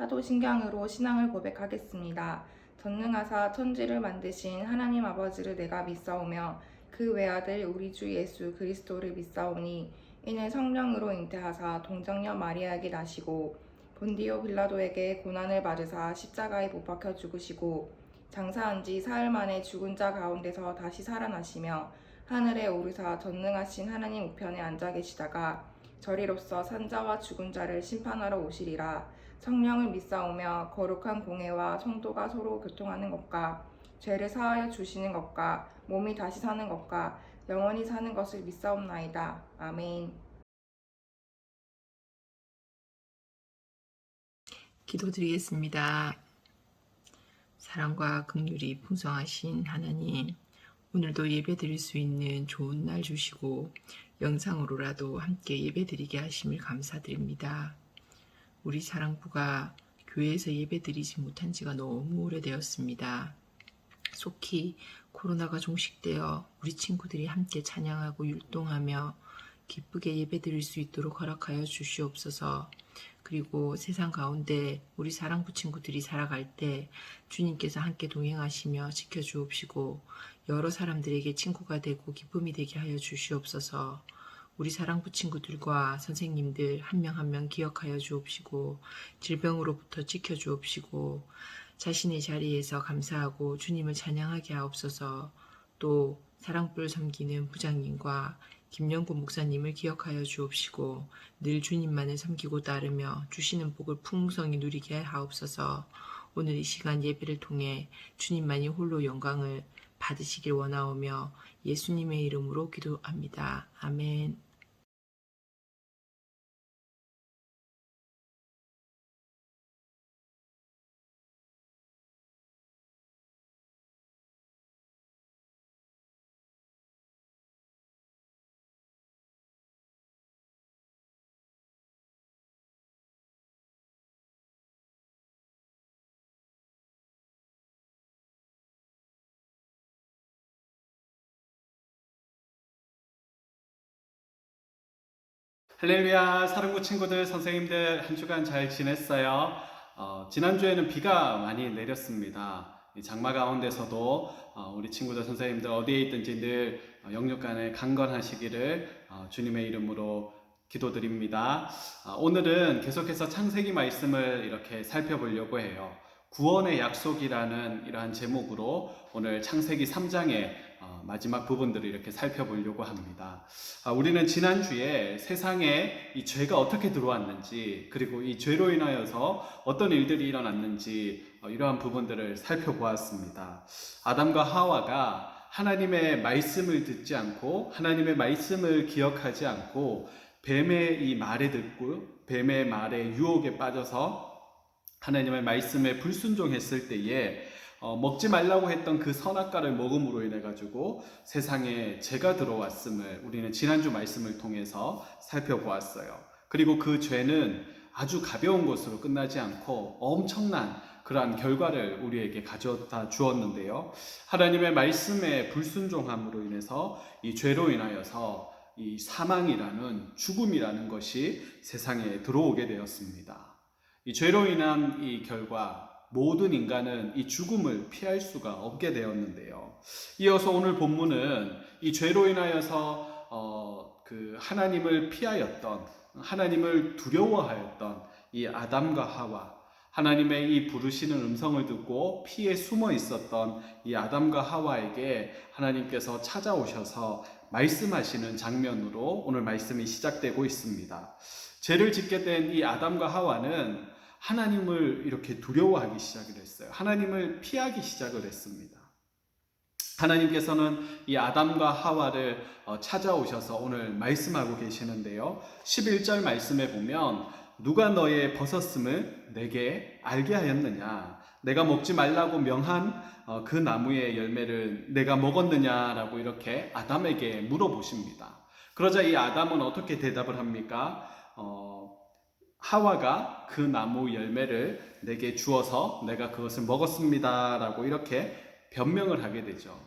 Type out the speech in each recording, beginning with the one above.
사도신경으로 신앙을 고백하겠습니다. 전능하사 천지를 만드신 하나님 아버지를 내가 믿사오며 그 외아들 우리 주 예수 그리스도를 믿사오니 이는 성령으로 잉태하사 동정녀 마리아에게 나시고 본디오 빌라도에게 고난을 받으사 십자가에 못 박혀 죽으시고 장사한 지 사흘 만에 죽은 자 가운데서 다시 살아나시며 하늘에 오르사 전능하신 하나님 우편에 앉아 계시다가 저리로서 산자와 죽은 자를 심판하러 오시리라. 성령을 믿사오며 거룩한 공회와 성도가 서로 교통하는 것과 죄를 사하여 주시는 것과 몸이 다시 사는 것과 영원히 사는 것을 믿사옵나이다. 아멘. 기도드리겠습니다. 사랑과 긍휼이 풍성하신 하나님, 오늘도 예배드릴 수 있는 좋은 날 주시고 영상으로라도 함께 예배드리게 하심을 감사드립니다. 우리 사랑부가 교회에서 예배드리지 못한 지가 너무 오래되었습니다. 속히 코로나가 종식되어 우리 친구들이 함께 찬양하고 율동하며 기쁘게 예배드릴 수 있도록 허락하여 주시옵소서. 그리고 세상 가운데 우리 사랑부 친구들이 살아갈 때 주님께서 함께 동행하시며 지켜주옵시고 여러 사람들에게 친구가 되고 기쁨이 되게 하여 주시옵소서. 우리 사랑부 친구들과 선생님들 한 명 한 명 기억하여 주옵시고 질병으로부터 지켜주옵시고 자신의 자리에서 감사하고 주님을 찬양하게 하옵소서. 또 사랑부를 섬기는 부장님과 김영구 목사님을 기억하여 주옵시고 늘 주님만을 섬기고 따르며 주시는 복을 풍성히 누리게 하옵소서. 오늘 이 시간 예배를 통해 주님만이 홀로 영광을 받으시길 원하오며 예수님의 이름으로 기도합니다. 아멘. 할렐루야, 사랑부 친구들, 선생님들 한 주간 잘 지냈어요? 지난주에는 비가 많이 내렸습니다. 이 장마 가운데서도 우리 친구들, 선생님들 어디에 있든지 늘 영육간에 강건하시기를 주님의 이름으로 기도드립니다. 오늘은 계속해서 창세기 말씀을 이렇게 살펴보려고 해요. 구원의 약속이라는 이러한 제목으로 오늘 창세기 3장의 마지막 부분들을 이렇게 살펴보려고 합니다. 우리는 지난주에 세상에 이 죄가 어떻게 들어왔는지, 그리고 이 죄로 인하여서 어떤 일들이 일어났는지 이러한 부분들을 살펴보았습니다. 아담과 하와가 하나님의 말씀을 듣지 않고 하나님의 말씀을 기억하지 않고 뱀의 이 말에 듣고 뱀의 말에 유혹에 빠져서 하나님의 말씀에 불순종했을 때에 먹지 말라고 했던 그 선악과를 먹음으로 인해 가지고 세상에 죄가 들어왔음을 우리는 지난주 말씀을 통해서 살펴보았어요. 그리고 그 죄는 아주 가벼운 것으로 끝나지 않고 엄청난 그러한 결과를 우리에게 가져다 주었는데요. 하나님의 말씀에 불순종함으로 인해서 이 죄로 인하여서 이 사망이라는 죽음이라는 것이 세상에 들어오게 되었습니다. 이 죄로 인한 이 결과 모든 인간은 이 죽음을 피할 수가 없게 되었는데요. 이어서 오늘 본문은 이 죄로 인하여서 하나님을 피하였던, 하나님을 두려워하였던 이 아담과 하와, 하나님의 이 부르시는 음성을 듣고 피에 숨어 있었던 이 아담과 하와에게 하나님께서 찾아오셔서 말씀하시는 장면으로 오늘 말씀이 시작되고 있습니다. 죄를 짓게 된 이 아담과 하와는 하나님을 이렇게 두려워하기 시작을 했어요. 하나님을 피하기 시작을 했습니다. 하나님께서는 이 아담과 하와를 찾아오셔서 오늘 말씀하고 계시는데요. 11절 말씀에 보면 누가 너의 벗었음을 내게 알게 하였느냐? 내가 먹지 말라고 명한 그 나무의 열매를 내가 먹었느냐라고 이렇게 아담에게 물어보십니다. 그러자 이 아담은 어떻게 대답을 합니까? 하와가 그 나무 열매를 내게 주어서 내가 그것을 먹었습니다 라고 이렇게 변명을 하게 되죠.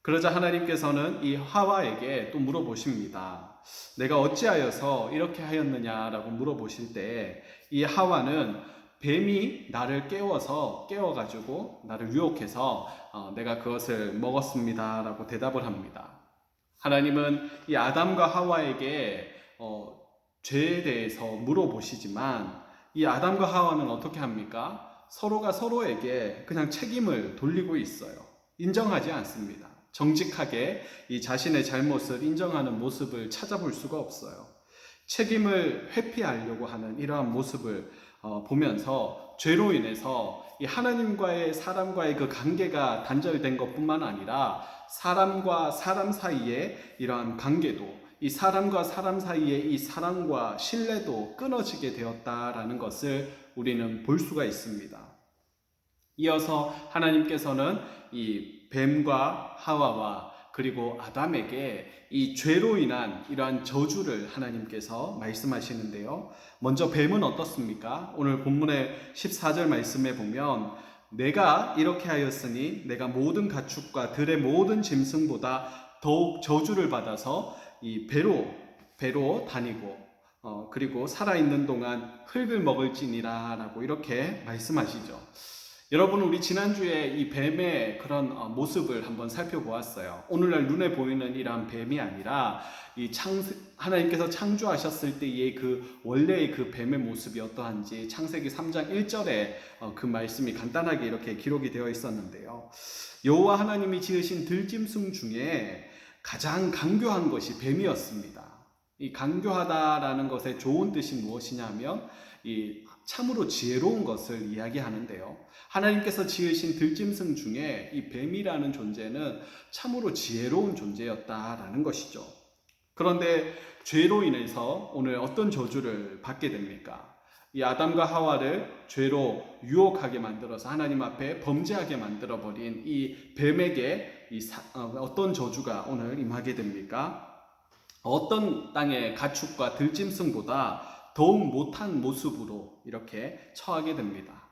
그러자 하나님께서는 이 하와에게 또 물어보십니다. 내가 어찌하여서 이렇게 하였느냐라고 물어보실 때 이 하와는 뱀이 나를 깨워가지고 나를 유혹해서 내가 그것을 먹었습니다 라고 대답을 합니다. 하나님은 이 아담과 하와에게 죄에 대해서 물어보시지만 이 아담과 하와는 어떻게 합니까? 서로가 서로에게 그냥 책임을 돌리고 있어요. 인정하지 않습니다. 정직하게 이 자신의 잘못을 인정하는 모습을 찾아볼 수가 없어요. 책임을 회피하려고 하는 이러한 모습을 보면서 죄로 인해서 이 하나님과의 사람과의 그 관계가 단절된 것뿐만 아니라 사람과 사람 사이의 이러한 관계도, 이 사람과 사람 사이의 이 사랑과 신뢰도 끊어지게 되었다라는 것을 우리는 볼 수가 있습니다. 이어서 하나님께서는 이 뱀과 하와와 그리고 아담에게 이 죄로 인한 이러한 저주를 하나님께서 말씀하시는데요. 먼저 뱀은 어떻습니까? 오늘 본문의 14절 말씀에 보면 내가 이렇게 하였으니 내가 모든 가축과 들의 모든 짐승보다 더욱 저주를 받아서 이 배로 다니고 그리고 살아있는 동안 흙을 먹을지니라 라고 이렇게 말씀하시죠. 여러분, 우리 지난주에 이 뱀의 그런 모습을 한번 살펴보았어요. 오늘날 눈에 보이는 이러한 뱀이 아니라 하나님께서 창조하셨을 때의 그 원래의 그 뱀의 모습이 어떠한지 창세기 3장 1절에 그 말씀이 간단하게 이렇게 기록이 되어 있었는데요. 여호와 하나님이 지으신 들짐승 중에 가장 강교한 것이 뱀이었습니다. 이 강교하다라는 것의 좋은 뜻이 무엇이냐면 이 참으로 지혜로운 것을 이야기하는데요. 하나님께서 지으신 들짐승 중에 이 뱀이라는 존재는 참으로 지혜로운 존재였다라는 것이죠. 그런데 죄로 인해서 오늘 어떤 저주를 받게 됩니까? 이 아담과 하와를 죄로 유혹하게 만들어서 하나님 앞에 범죄하게 만들어버린 이 뱀에게 어떤 저주가 오늘 임하게 됩니까? 어떤 땅의 가축과 들짐승보다 더욱 못한 모습으로 이렇게 처하게 됩니다.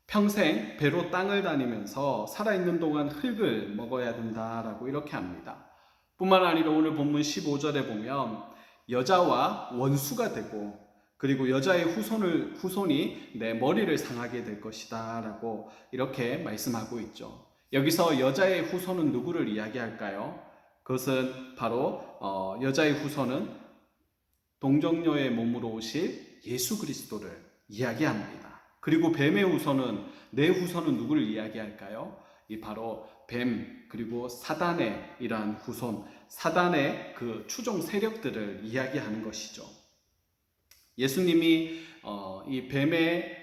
평생 배로 땅을 다니면서 살아있는 동안 흙을 먹어야 된다라고 이렇게 합니다. 뿐만 아니라 오늘 본문 15절에 보면 여자와 원수가 되고 그리고 여자의 후손이 내 머리를 상하게 될 것이다 라고 이렇게 말씀하고 있죠. 여기서 여자의 후손은 누구를 이야기할까요? 그것은 바로 여자의 후손은 동정녀의 몸으로 오실 예수 그리스도를 이야기합니다. 그리고 뱀의 후손은 내 후손은 누구를 이야기할까요? 이 바로 뱀 그리고 사단의 이러한 후손, 사단의 그 추종 세력들을 이야기하는 것이죠. 예수님이 이 뱀의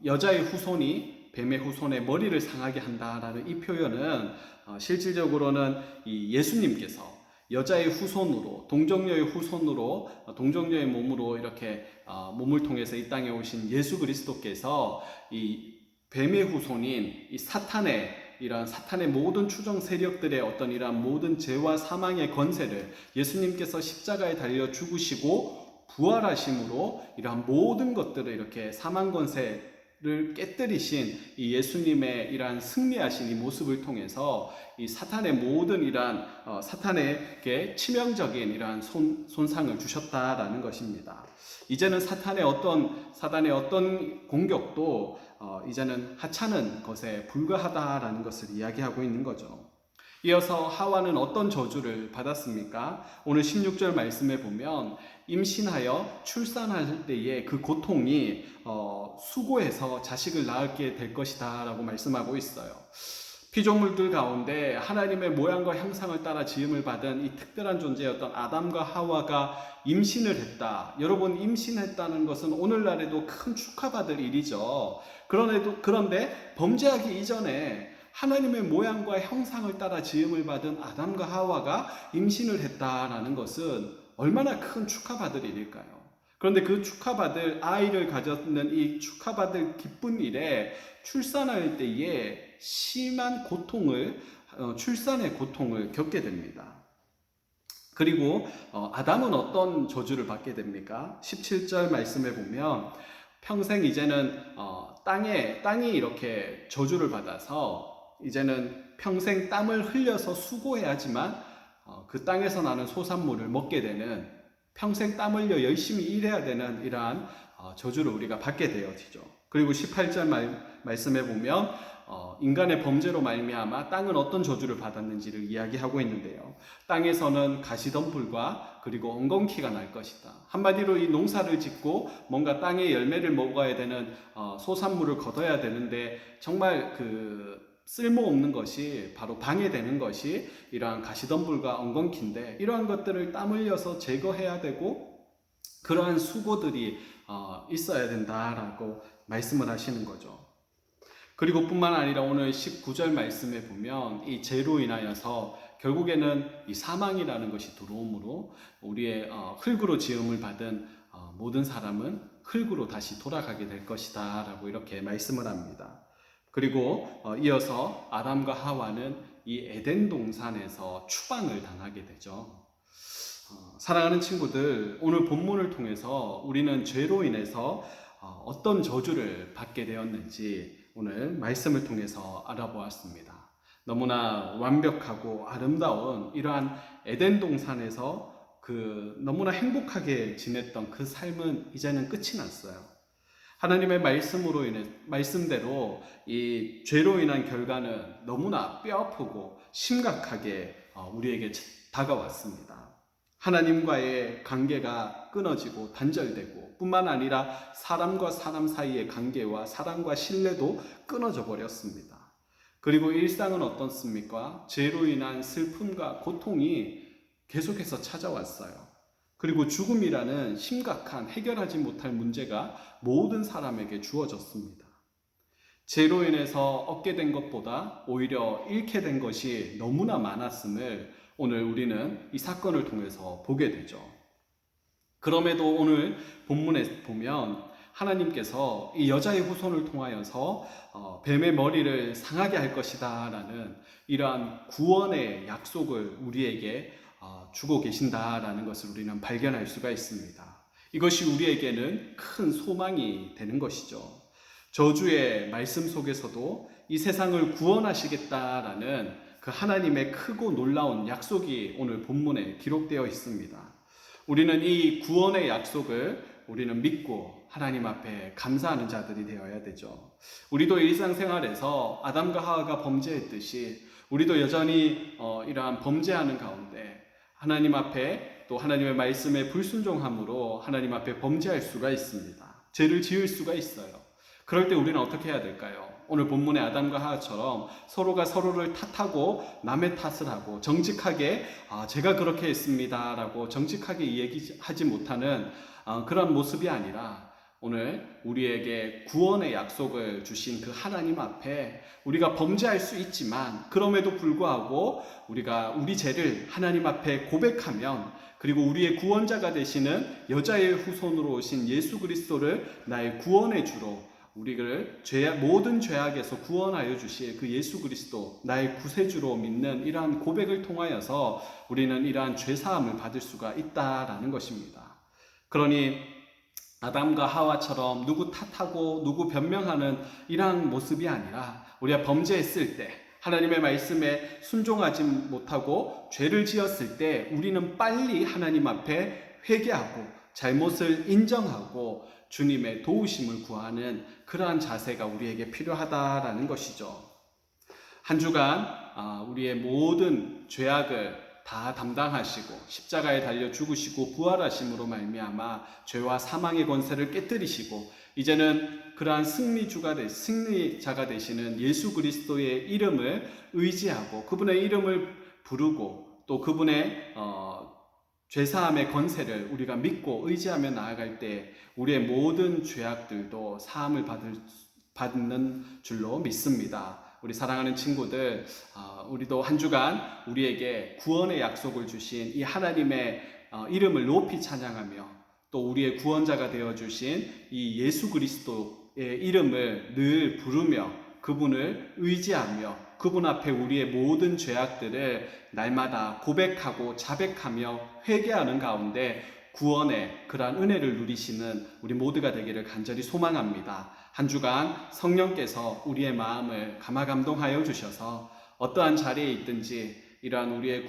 여자의 후손이 뱀의 후손의 머리를 상하게 한다라는 이 표현은 실질적으로는 이 예수님께서 여자의 후손으로 동정녀의 후손으로 동정녀의 몸으로 이렇게 몸을 통해서 이 땅에 오신 예수 그리스도께서 이 뱀의 후손인 이 사탄의 모든 추종 세력들의 어떤 이러한 모든 죄와 사망의 권세를 예수님께서 십자가에 달려 죽으시고 부활하심으로 이러한 모든 것들을 이렇게 사망 권세를 깨뜨리신 이 예수님의 이러한 승리하신 이 모습을 통해서 이 사탄의 모든 이러한 사탄에게 치명적인 이러한 손상을 주셨다라는 것입니다. 이제는 사단의 어떤 공격도 이제는 하찮은 것에 불과하다라는 것을 이야기하고 있는 거죠. 이어서 하와는 어떤 저주를 받았습니까? 오늘 16절 말씀에 보면 임신하여 출산할 때의 그 고통이 수고해서 자식을 낳게 될 것이다 라고 말씀하고 있어요. 피조물들 가운데 하나님의 모양과 형상을 따라 지음을 받은 이 특별한 존재였던 아담과 하와가 임신을 했다. 여러분, 임신했다는 것은 오늘날에도 큰 축하받을 일이죠. 그런데 범죄하기 이전에 하나님의 모양과 형상을 따라 지음을 받은 아담과 하와가 임신을 했다라는 것은 얼마나 큰 축하받을 일일까요? 그런데 그 축하받을 아이를 가졌는 이 축하받을 기쁜 일에 출산할 때에 심한 출산의 고통을 겪게 됩니다. 그리고 아담은 어떤 저주를 받게 됩니까? 17절 말씀에 보면 평생 이제는 땅이 이렇게 저주를 받아서 이제는 평생 땀을 흘려서 수고해야지만 그 땅에서 나는 소산물을 먹게 되는, 평생 땀 흘려 열심히 일해야 되는 이러한 저주를 우리가 받게 되어지죠. 그리고 18절 말씀에 보면 인간의 범죄로 말미암아 땅은 어떤 저주를 받았는지를 이야기하고 있는데요. 땅에서는 가시덤불과 그리고 엉겅퀴가 날 것이다. 한마디로 이 농사를 짓고 뭔가 땅의 열매를 먹어야 되는 소산물을 거둬야 되는데 정말 쓸모없는 것이 바로 방해되는 것이 이러한 가시덤불과 엉겅퀴인데, 이러한 것들을 땀 흘려서 제거해야 되고 그러한 수고들이 있어야 된다라고 말씀을 하시는 거죠. 그리고 뿐만 아니라 오늘 19절 말씀에 보면 이 죄로 인하여서 결국에는 이 사망이라는 것이 들어오므로 우리의 흙으로 지음을 받은 모든 사람은 흙으로 다시 돌아가게 될 것이다 라고 이렇게 말씀을 합니다. 그리고 이어서 아담과 하와는 이 에덴 동산에서 추방을 당하게 되죠. 사랑하는 친구들, 오늘 본문을 통해서 우리는 죄로 인해서 어떤 저주를 받게 되었는지 오늘 말씀을 통해서 알아보았습니다. 너무나 완벽하고 아름다운 이러한 에덴 동산에서 너무나 행복하게 지냈던 그 삶은 이제는 끝이 났어요. 하나님의 말씀대로 이 죄로 인한 결과는 너무나 뼈아프고 심각하게 우리에게 다가왔습니다. 하나님과의 관계가 끊어지고 단절되고 뿐만 아니라 사람과 사람 사이의 관계와 사랑과 신뢰도 끊어져 버렸습니다. 그리고 일상은 어떻습니까? 죄로 인한 슬픔과 고통이 계속해서 찾아왔어요. 그리고 죽음이라는 심각한 해결하지 못할 문제가 모든 사람에게 주어졌습니다. 죄로 인해서 얻게 된 것보다 오히려 잃게 된 것이 너무나 많았음을 오늘 우리는 이 사건을 통해서 보게 되죠. 그럼에도 오늘 본문에 보면 하나님께서 이 여자의 후손을 통하여서 뱀의 머리를 상하게 할 것이다 라는 이러한 구원의 약속을 우리에게 주고 계신다라는 것을 우리는 발견할 수가 있습니다. 이것이 우리에게는 큰 소망이 되는 것이죠. 저주의 말씀 속에서도 이 세상을 구원하시겠다라는 그 하나님의 크고 놀라운 약속이 오늘 본문에 기록되어 있습니다. 우리는 이 구원의 약속을 우리는 믿고 하나님 앞에 감사하는 자들이 되어야 되죠. 우리도 일상생활에서 아담과 하와가 범죄했듯이 우리도 여전히 이러한 범죄하는 가운데 하나님 앞에 또 하나님의 말씀에 불순종함으로 하나님 앞에 범죄할 수가 있습니다. 죄를 지을 수가 있어요. 그럴 때 우리는 어떻게 해야 될까요? 오늘 본문의 아담과 하와처럼 서로가 서로를 탓하고 남의 탓을 하고 정직하게 제가 그렇게 했습니다 라고 정직하게 얘기하지 못하는 그런 모습이 아니라 오늘 우리에게 구원의 약속을 주신 그 하나님 앞에 우리가 범죄할 수 있지만 그럼에도 불구하고 우리가 우리 죄를 하나님 앞에 고백하면, 그리고 우리의 구원자가 되시는 여자의 후손으로 오신 예수 그리스도를 나의 구원의 주로 우리를 모든 죄악에서 구원하여 주실 그 예수 그리스도 나의 구세주로 믿는 이러한 고백을 통하여서 우리는 이러한 죄사함을 받을 수가 있다라는 것입니다. 그러니 아담과 하와처럼 누구 탓하고 누구 변명하는 이러한 모습이 아니라 우리가 범죄했을 때 하나님의 말씀에 순종하지 못하고 죄를 지었을 때 우리는 빨리 하나님 앞에 회개하고 잘못을 인정하고 주님의 도우심을 구하는 그러한 자세가 우리에게 필요하다라는 것이죠. 한 주간 우리의 모든 죄악을 다 담당하시고 십자가에 달려 죽으시고 부활하심으로 말미암아 죄와 사망의 권세를 깨뜨리시고 이제는 그러한 승리자가 되시는 예수 그리스도의 이름을 의지하고 그분의 이름을 부르고 또 그분의 죄사함의 권세를 우리가 믿고 의지하며 나아갈 때 우리의 모든 죄악들도 사함을 받는 줄로 믿습니다. 우리 사랑하는 친구들, 우리도 한 주간 우리에게 구원의 약속을 주신 이 하나님의 이름을 높이 찬양하며 또 우리의 구원자가 되어주신 이 예수 그리스도의 이름을 늘 부르며 그분을 의지하며 그분 앞에 우리의 모든 죄악들을 날마다 고백하고 자백하며 회개하는 가운데 구원의 그러한 은혜를 누리시는 우리 모두가 되기를 간절히 소망합니다. 한 주간 성령께서 우리의 마음을 감화감동하여 주셔서 어떠한 자리에 있든지 이러한 우리의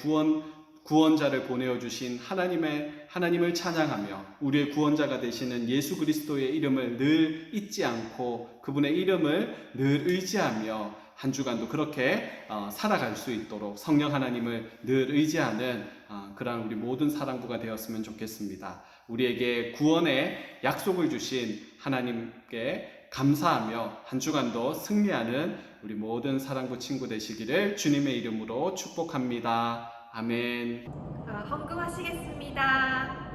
구원자를 보내어 주신 하나님을 찬양하며 우리의 구원자가 되시는 예수 그리스도의 이름을 늘 잊지 않고 그분의 이름을 늘 의지하며 한 주간도 그렇게 살아갈 수 있도록 성령 하나님을 늘 의지하는 그런 우리 모든 사랑부가 되었으면 좋겠습니다. 우리에게 구원의 약속을 주신 하나님께 감사하며 한 주간도 승리하는 우리 모든 사랑부 친구 되시기를 주님의 이름으로 축복합니다. 아멘. 헌금하시겠습니다.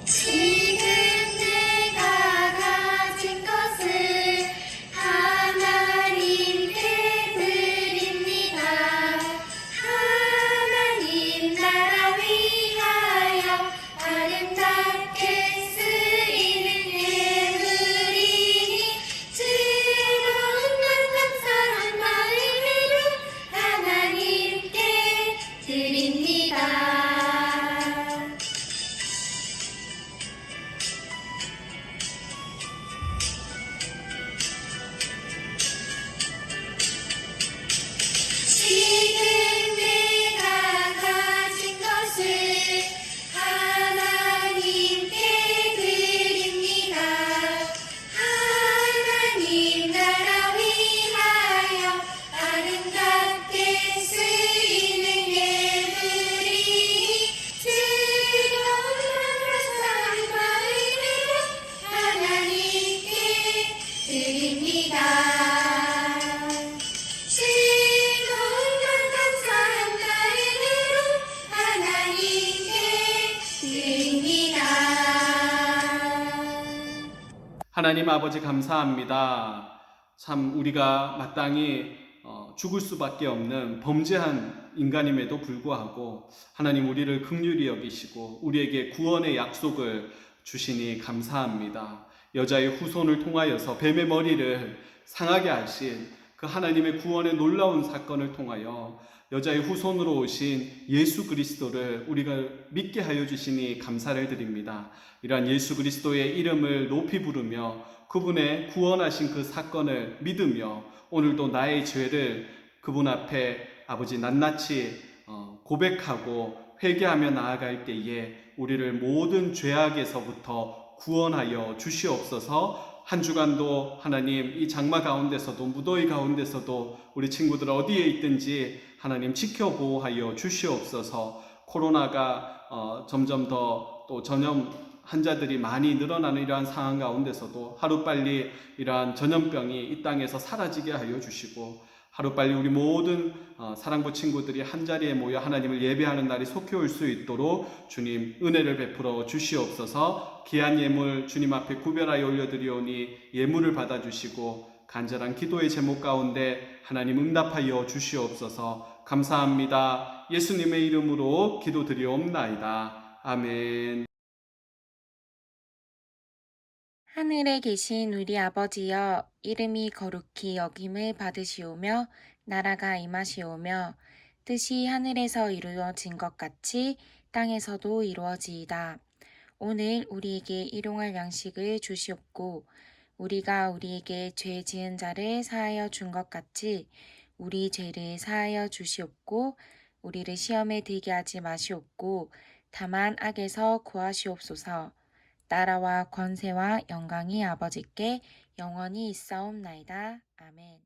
지금 내가 가진 것을 하나님께 드립니다. 하나님 나라 위하여 아름답게 쓰이는 예물이니 즐거운 감사한 마음으로 하나님께 드립니다. 지금 내가 가진 것을 하나님께 드립니다. 하나님 나라 위하여 아름답게 쓰이는 예물이니 즐거운 감사한 마음으로 하나님께 드립니다. 감사한 마음으로 하나님께 드립니다. 하나님 아버지 감사합니다. 참 우리가 마땅히 죽을 수밖에 없는 범죄한 인간임에도 불구하고 하나님 우리를 긍휼히 여기시고 우리에게 구원의 약속을 주시니 감사합니다. 여자의 후손을 통하여서 뱀의 머리를 상하게 하신 그 하나님의 구원의 놀라운 사건을 통하여 여자의 후손으로 오신 예수 그리스도를 우리가 믿게 하여 주시니 감사를 드립니다. 이러한 예수 그리스도의 이름을 높이 부르며 그분의 구원하신 그 사건을 믿으며 오늘도 나의 죄를 그분 앞에 아버지 낱낱이 고백하고 회개하며 나아갈 때에 우리를 모든 죄악에서부터 구원하여 주시옵소서. 한 주간도 하나님 이 장마 가운데서도 무더위 가운데서도 우리 친구들 어디에 있든지 하나님 지켜보호하여 주시옵소서. 코로나가 점점 더 또 전염 환자들이 많이 늘어나는 이러한 상황 가운데서도 하루빨리 이러한 전염병이 이 땅에서 사라지게 하여 주시고 하루빨리 우리 모든 사랑부 친구들이 한자리에 모여 하나님을 예배하는 날이 속히 올 수 있도록 주님 은혜를 베풀어 주시옵소서. 귀한 예물 주님 앞에 구별하여 올려드리오니 예물을 받아주시고 간절한 기도의 제목 가운데 하나님 응답하여 주시옵소서. 감사합니다. 예수님의 이름으로 기도드리옵나이다. 아멘. 하늘에 계신 우리 아버지여, 이름이 거룩히 여김을 받으시오며 나라가 임하시오며 뜻이 하늘에서 이루어진 것 같이 땅에서도 이루어지이다. 오늘 우리에게 일용할 양식을 주시옵고 우리가 우리에게 죄 지은 자를 사하여 준 것 같이 우리 죄를 사하여 주시옵고 우리를 시험에 들게 하지 마시옵고 다만 악에서 구하시옵소서. 나라와 권세와 영광이 아버지께 영원히 있사옵나이다. 아멘.